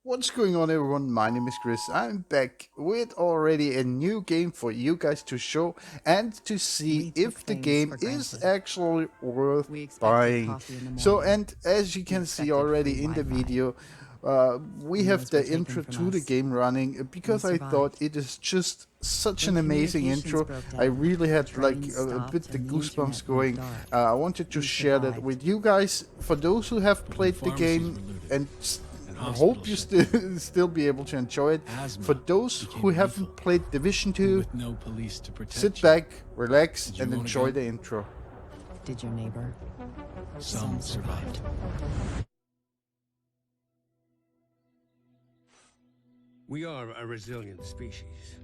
What's going on, everyone? My name is Chris. I'm back with already a new game for you guys to show and to see We took if the things game for is granted. actually worth We expected buying. coffee in the So, morning. and as you We can see expected free already in the Wi-Fi, video, we and have those were the taken intro from to the us. game running We because I thought survived. it is just such When an amazing communications intro. broke I down, really had like trains a bit stopped, the and the goosebumps internet went going. dark. I wanted to We share that survived. with you guys. For those who have But when played the pharmacies game were looted and and hope hospitals you shut down, still be able to enjoy it. For asthma those who became lethal. haven't played Division And 2, with no police to sit protect you, back, relax, did you and own a enjoy gun? the intro. Did your neighbor? Some survived. We are a resilient species.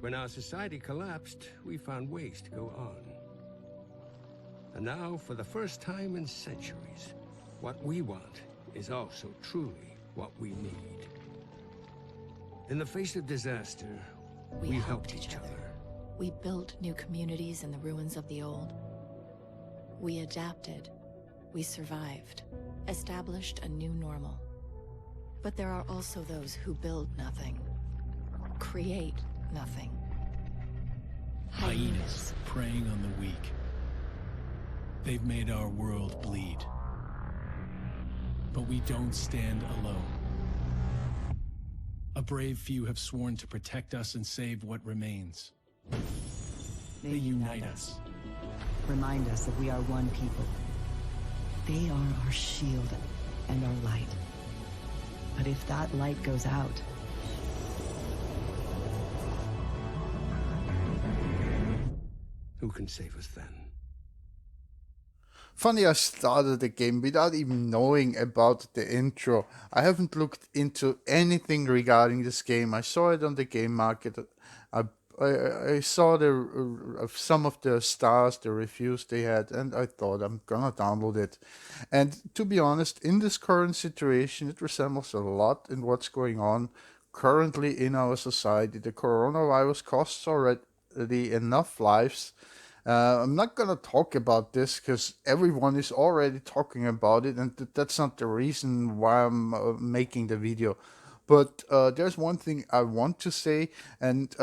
When our society collapsed, we found ways to go on. And now, for the first time in centuries, what we want is also truly what we need. In the face of disaster, we helped each other. We built new communities in the ruins of the old. We adapted. We survived. Established a new normal. But there are also those who build nothing. Create nothing. Hyenas preying on the weak. They've made our world bleed. But we don't stand alone. A brave few have sworn to protect us and save what remains. They unite us. Remind us that we are one people. They are our shield and our light. But if that light goes out, Who can save us then? Funny, I started the game without even knowing about the intro. I haven't looked into anything regarding this game. I saw it on the game market. I I saw some of the stars, the reviews they had, and I thought I'm gonna download it. And to be honest, in this current situation, it resembles a lot in what's going on currently in our society. The coronavirus costs already enough lives. I'm not gonna talk about this because everyone is already talking about it, and that's not the reason why I'm making the video. But there's one thing I want to say, and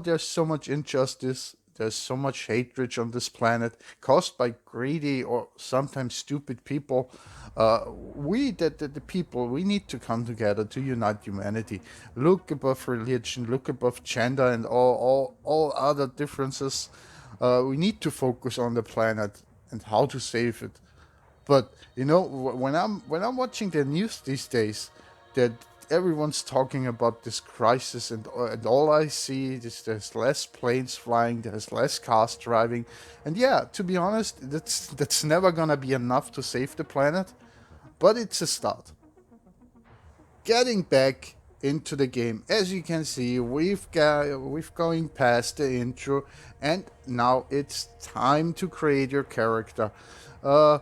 there's so much injustice, there's so much hatred on this planet caused by greedy or sometimes stupid people. The people, we need to come together to unite humanity. Look above religion, look above gender, and all other differences. We need to focus on the planet and how to save it. But when I'm watching the news these days, that everyone's talking about this crisis, and all I see is there's less planes flying, there's less cars driving, and yeah, to be honest, that's never gonna be enough to save the planet, but it's a start. Getting back into the game, as you can see, we've going past the intro, and now it's time to create your character. Uh,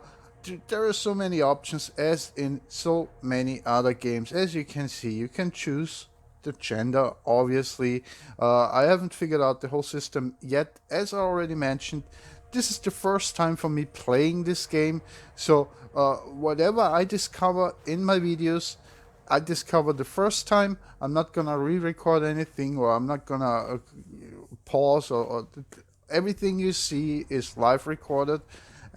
there are so many options as in so many other games. As you can see, you can choose the gender, obviously. I haven't figured out the whole system yet. As I already mentioned, this is the first time for me playing this game, so whatever I discover in my videos, I discovered the first time. I'm not gonna re-record anything, or I'm not gonna pause, or everything you see is live recorded.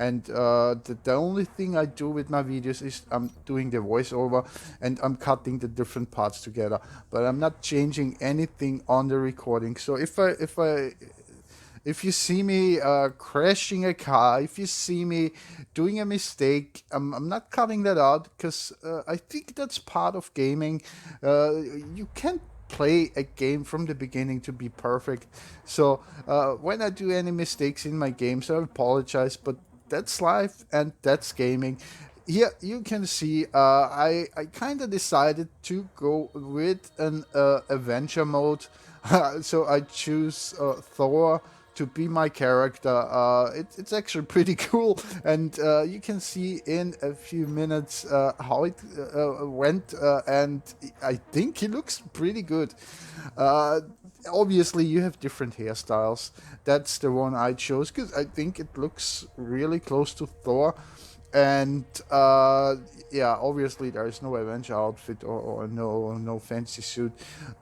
And the only thing I do with my videos is I'm doing the voiceover, and I'm cutting the different parts together. But I'm not changing anything on the recording. So if you see me crashing a car, if you see me doing a mistake, I'm not cutting that out, because I think that's part of gaming. You can't play a game from the beginning to be perfect. So when I do any mistakes in my games, I apologize, but that's life and that's gaming. Here you can see I kind of decided to go with an Avenger mode. So I choose Thor to be my character. It's actually pretty cool, and you can see in a few minutes how it went, and I think he looks pretty good. Uh, Obviously, you have different hairstyles. That's the one I chose because I think it looks really close to Thor. And yeah, obviously there is no Avenger outfit or no fancy suit,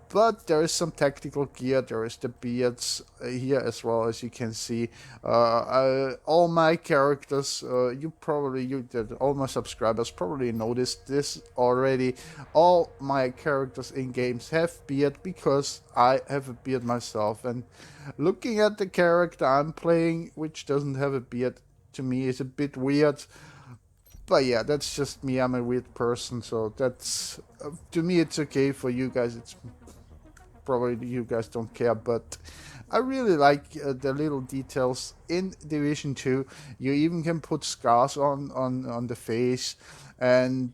but there is some tactical gear. There is the beards here as well, as you can see. All my characters, all my subscribers probably noticed this already. All my characters in games have beard because I have a beard myself. And looking at the character I'm playing, which doesn't have a beard, to me is a bit weird. But yeah, that's just me. I'm a weird person, so that's to me it's okay. For you guys, it's probably you guys don't care, but I really like the little details in Division 2. You even can put scars on the face, and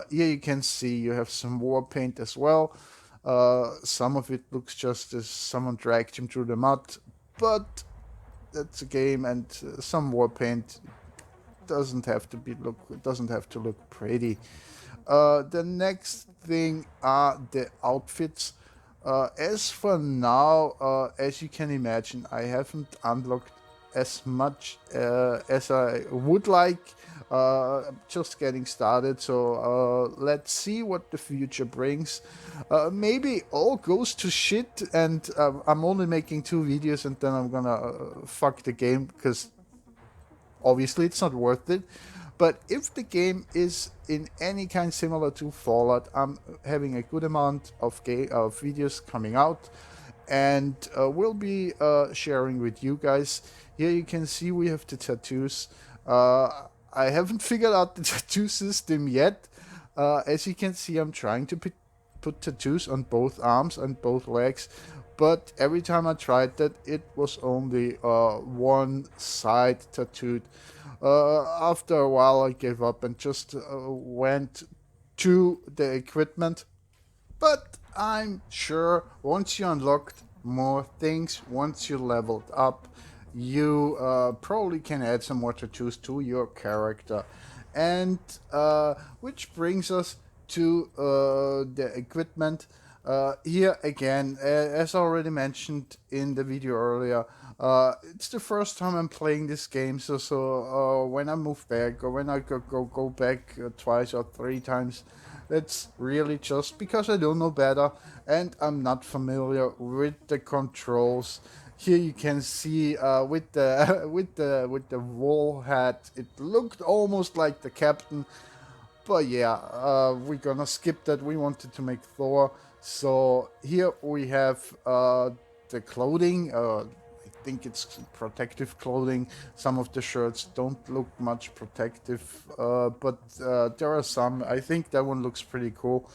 here you can see you have some war paint as well. Some of it looks just as someone dragged him through the mud, but that's a game, and some war paint doesn't have to look pretty. The next thing are the outfits. As for now, as you can imagine, I haven't unlocked as much as I would like. Just getting started, so let's see what the future brings. Maybe all goes to shit and I'm only making 2 videos and then I'm gonna fuck the game, because obviously it's not worth it. But if the game is in any kind similar to Fallout, I'm having a good amount of videos coming out, and we'll be sharing with you guys. Here you can see we have the tattoos. I haven't figured out the tattoo system yet. As you can see, I'm trying to put tattoos on both arms and both legs, but every time I tried that, it was only one side tattooed. After a while I gave up and just went to the equipment. But I'm sure once you unlocked more things, once you leveled up, you probably can add some more tattoos to your character. And which brings us to the equipment. Here again, as already mentioned in the video earlier, it's the first time I'm playing this game, so when I move back, or when I go back twice or 3 times, that's really just because I don't know better and I'm not familiar with the controls. Here you can see with the with the wool hat, it looked almost like the captain. But yeah, we're gonna skip that. We wanted to make Thor. So here we have the clothing. I think it's protective clothing. Some of the shirts don't look much protective, but there are some. I think that one looks pretty cool.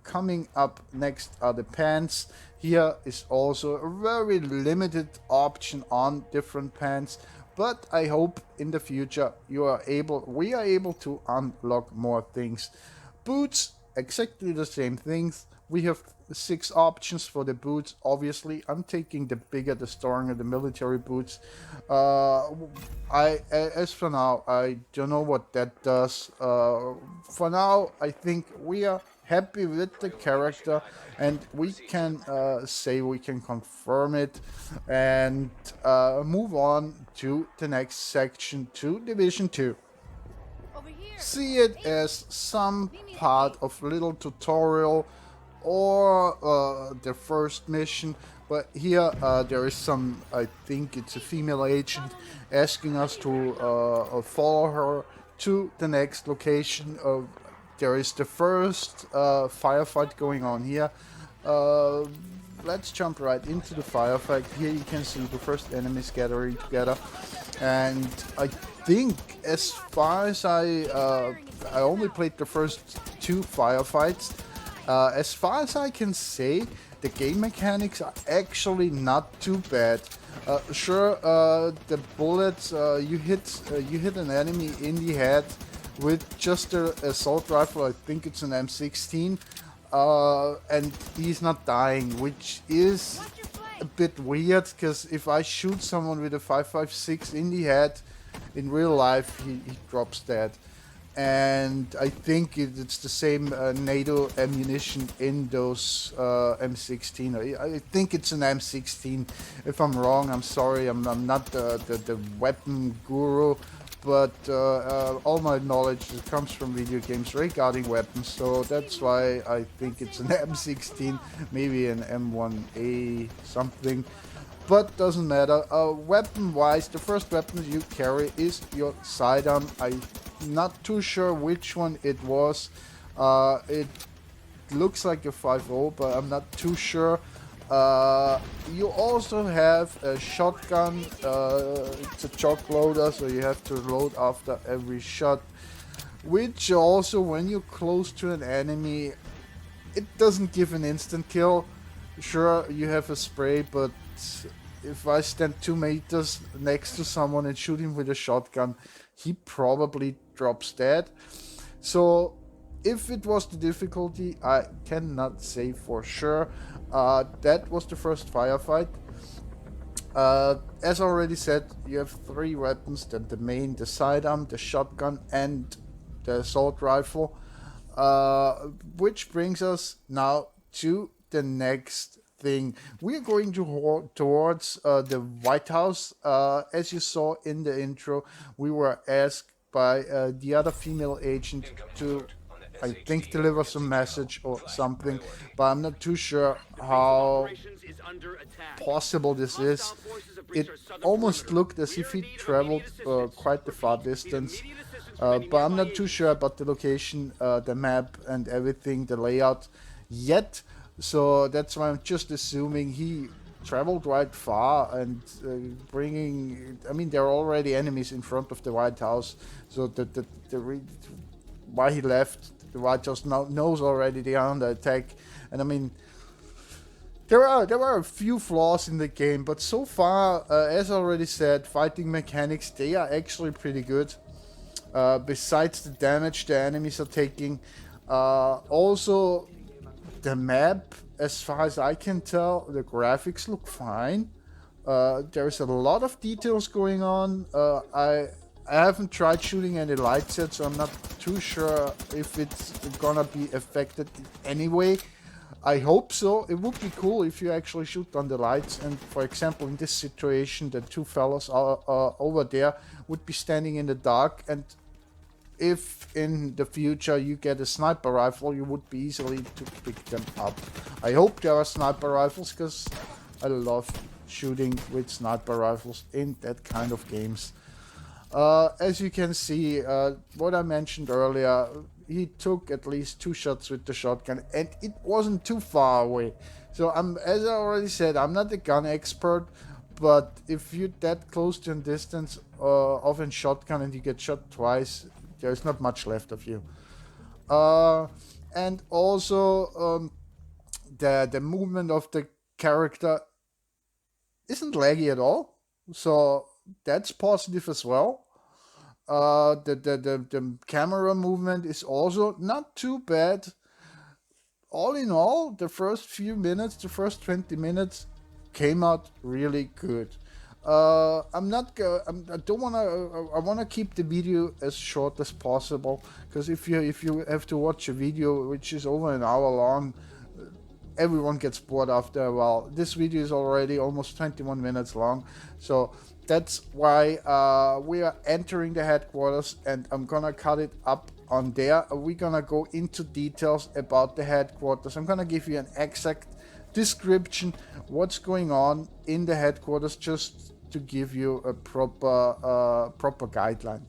Coming up next are the pants. Here is also a very limited option on different pants, but I hope in the future we are able to unlock more things. Boots, exactly the same things. We have 6 options for the boots. Obviously, I'm taking the bigger, the stronger, the military boots. As for now, I don't know what that does. For now, I think we are happy with the character, and we can say we can confirm it and move on to the next section, to Division 2. See it as some part of little tutorial or the first mission, but here there is some, I think it's a female agent, asking us to follow her to the next location. There is the first firefight going on here. Let's jump right into the firefight. Here you can see the first enemies gathering together, and I think, as far as I only played the first 2 firefights. As far as I can say, the game mechanics are actually not too bad. Sure, the bullets, you hit an enemy in the head with just an assault rifle. I think it's an M16, and he's not dying, which is a bit weird, because if I shoot someone with a 5.56 in the head, in real life he drops dead. and I think it's the same NATO ammunition in those M16. I think it's an M16. If I'm wrong, I'm sorry. I'm not the weapon guru, but all my knowledge comes from video games regarding weapons, so that's why I think it's an M16, maybe an M1A something. But doesn't matter. Weapon-wise, the first weapon you carry is your sidearm. I'm not too sure which one it was. It looks like a 5.0, but I'm not too sure. You also have a shotgun. It's a choke loader, so you have to load after every shot. Which also, when you're close to an enemy, it doesn't give an instant kill. Sure, you have a spray, but if I stand 2 meters next to someone and shoot him with a shotgun, he probably drops dead. So if it was the difficulty, I cannot say for sure. That was the first firefight. As already said, you have 3 weapons: the main, the sidearm, the shotgun, and the assault rifle. Which brings us now to the next thing. We are going towards the White House. As you saw in the intro, we were asked by the other female agent to, I think, deliver some message or something, but I'm not too sure how possible this is. It almost looked as if he traveled quite a far distance, but I'm not too sure about the location, the map and everything, the layout yet. So that's why I'm just assuming he traveled quite far and bringing. I mean, there are already enemies in front of the White House, so why he left the White House now knows already they are under attack. And I mean, there are a few flaws in the game, but so far, as already said, fighting mechanics, they are actually pretty good. Besides the damage the enemies are taking, also the map, as far as I can tell, the graphics look fine. There's a lot of details going on. I haven't tried shooting any lights yet, so I'm not too sure if it's gonna be affected anyway. I hope so. It would be cool if you actually shoot on the lights, and for example, in this situation, the 2 fellas over there would be standing in the dark, and if in the future you get a sniper rifle, you would be easily to pick them up. I hope there are sniper rifles, because I love shooting with sniper rifles in that kind of games. As you can see, what I mentioned earlier, he took at least 2 shots with the shotgun, and it wasn't too far away. So as I already said, I'm not a gun expert, but if you're that close to a distance of a shotgun and you get shot twice, there's not much left of you. And also, the movement of the character isn't laggy at all, so that's positive as well. The camera movement is also not too bad. All in all, the first few minutes, the first 20 minutes came out really good. I want to keep the video as short as possible, because if you have to watch a video which is over an hour long, everyone gets bored after a while. This video is already almost 21 minutes long, so that's why we are entering the headquarters, and I'm gonna cut it up on there. We're gonna go into details about the headquarters. I'm gonna give you an exact description what's going on in the headquarters, just to give you a proper guideline.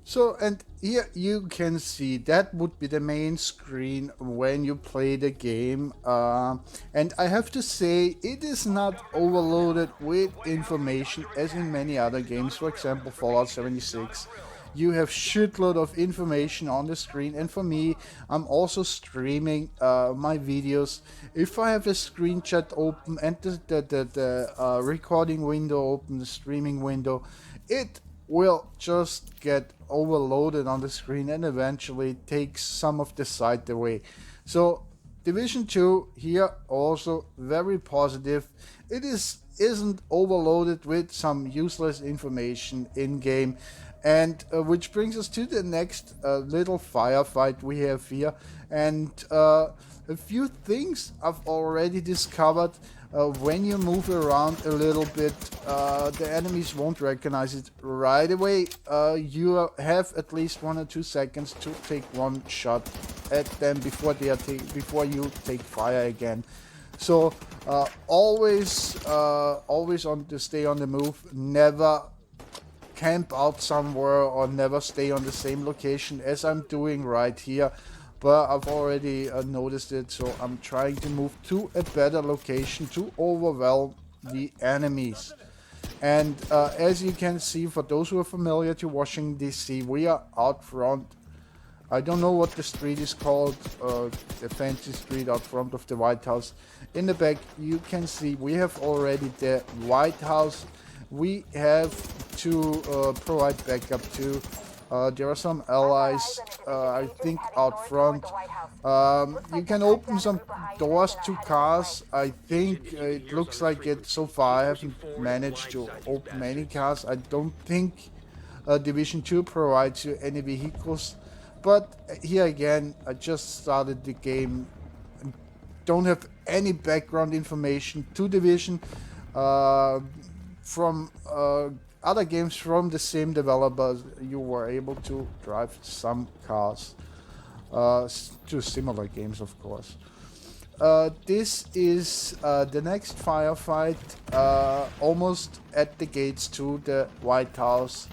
So, and here you can see that would be the main screen when you play the game, and I have to say it is not overloaded with information as in many other games. For example, Fallout 76, you have shitload of information on the screen, and for me, I'm also streaming my videos. If I have a screen chat open and the recording window open, the streaming window, it will just get overloaded on the screen and eventually takes some of the sight away. So Division 2 here also very positive. It isn't overloaded with some useless information in game, and which brings us to the next little firefight we have here, and a few things I've already discovered. When you move around a little bit, the enemies won't recognize it right away. You have at least 1 or 2 seconds to take one shot at them before before you take fire again. So always stay on the move. Never camp out somewhere or never stay on the same location as I'm doing right here. But I've already noticed it, so I'm trying to move to a better location to overwhelm the enemies. And as you can see, for those who are familiar to Washington DC, we are out front. I don't know what the street is called, the fancy street out front of the White House. In the back you can see we have already the White House. We have to provide backup to. There are some allies, I think, out front. You can open some doors to cars. I think it looks like it so far. I haven't managed to open any cars. I don't think Division 2 provides you any vehicles. But here again, I just started the game. Don't have any background information to Division from other games from the same developers. You were able to drive some cars to similar games, of course. This is the next firefight, almost at the gates to the White House.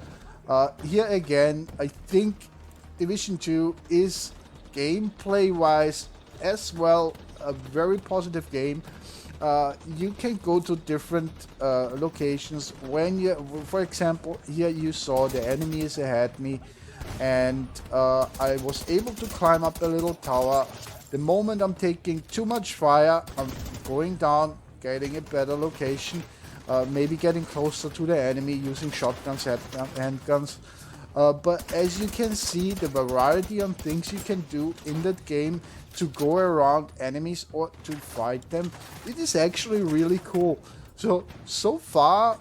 Here again, I think Division 2 is gameplay-wise as well a very positive game. You can go to different locations. When you, for example, here you saw the enemies ahead me, and I was able to climb up a little tower. The moment I'm taking too much fire, I'm going down, getting a better location, maybe getting closer to the enemy using shotguns, handguns. But as you can see, the variety of things you can do in that game to go around enemies or to fight them, it is actually really cool. So far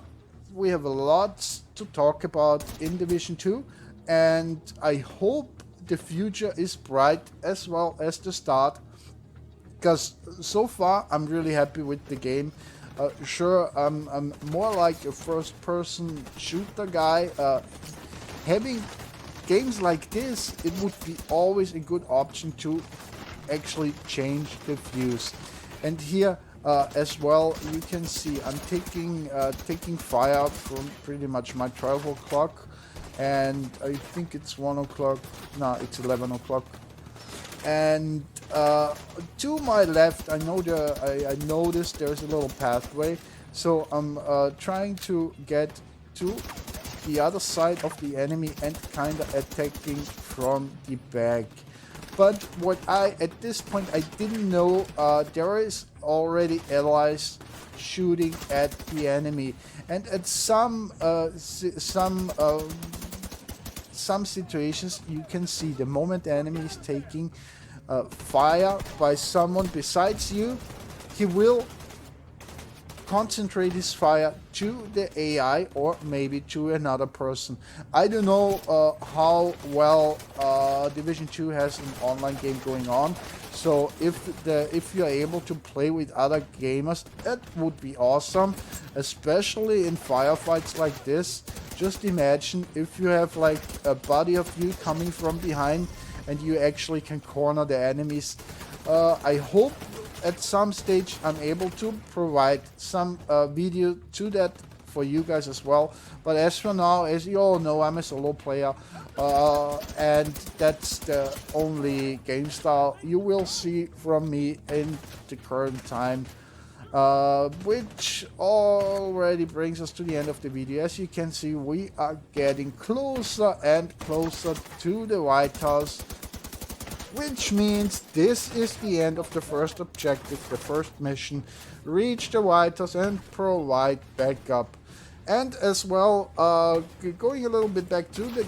we have a lot to talk about in Division 2, and I hope the future is bright as well as the start, because so far I'm really happy with the game. Sure, I'm more like a first-person shooter guy. Having games like this, it would be always a good option to actually change the views. And here as well, you can see I'm taking fire from pretty much my 12 o'clock, and I think it's 1 o'clock. No, it's 11 o'clock. And to my left, I noticed there's a little pathway, so I'm trying to get to the other side of the enemy and kind of attacking from the back. But what at this point I didn't know, there is already allies shooting at the enemy, and at some situations you can see the moment the enemy is taking fire by someone besides you, he will concentrate his fire to the AI or maybe to another person. I don't know how well Division 2 has an online game going on, so if you're able to play with other gamers, that would be awesome, especially in firefights like this. Just imagine if you have like a body of you coming from behind and you actually can corner the enemies. I hope at some stage I'm able to provide some video to that for you guys as well. But as for now, as you all know, I'm a solo player, and that's the only game style you will see from me in the current time. Which already brings us to the end of the video. As you can see, we are getting closer and closer to the White House, which means this is the end of the first objective, the first mission. Reach the White House and provide backup. And as well, going a little bit back to the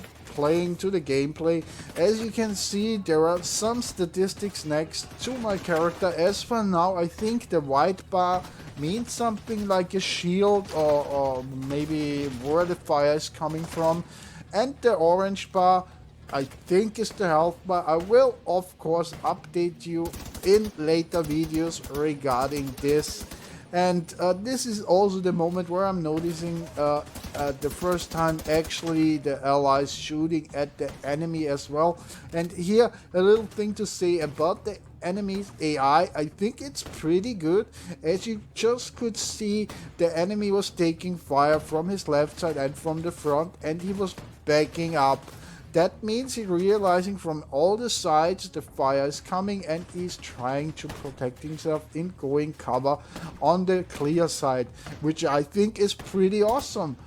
gameplay, as you can see, there are some statistics next to my character. As for now, I think the white bar means something like a shield, or maybe where the fire is coming from, and the orange bar I think is the health bar. I will of course update you in later videos regarding this. And this is also the moment where I'm noticing the first time actually the allies shooting at the enemy as well. And here a little thing to say about the enemy's AI. I think it's pretty good. As you just could see, the enemy was taking fire from his left side and from the front, and he was backing up. That means he's realizing from all the sides the fire is coming, and he's trying to protect himself in going cover on the clear side, which I think is pretty awesome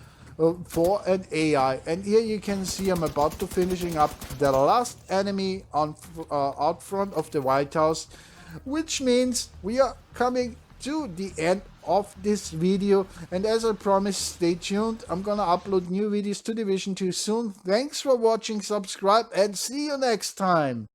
for an AI. And here you can see I'm about to finishing up the last enemy on out front of the White House, which means we are coming to the end of this video. And as I promised, stay tuned. I'm gonna upload new videos to Division 2 soon. Thanks for watching, subscribe, and see you next time.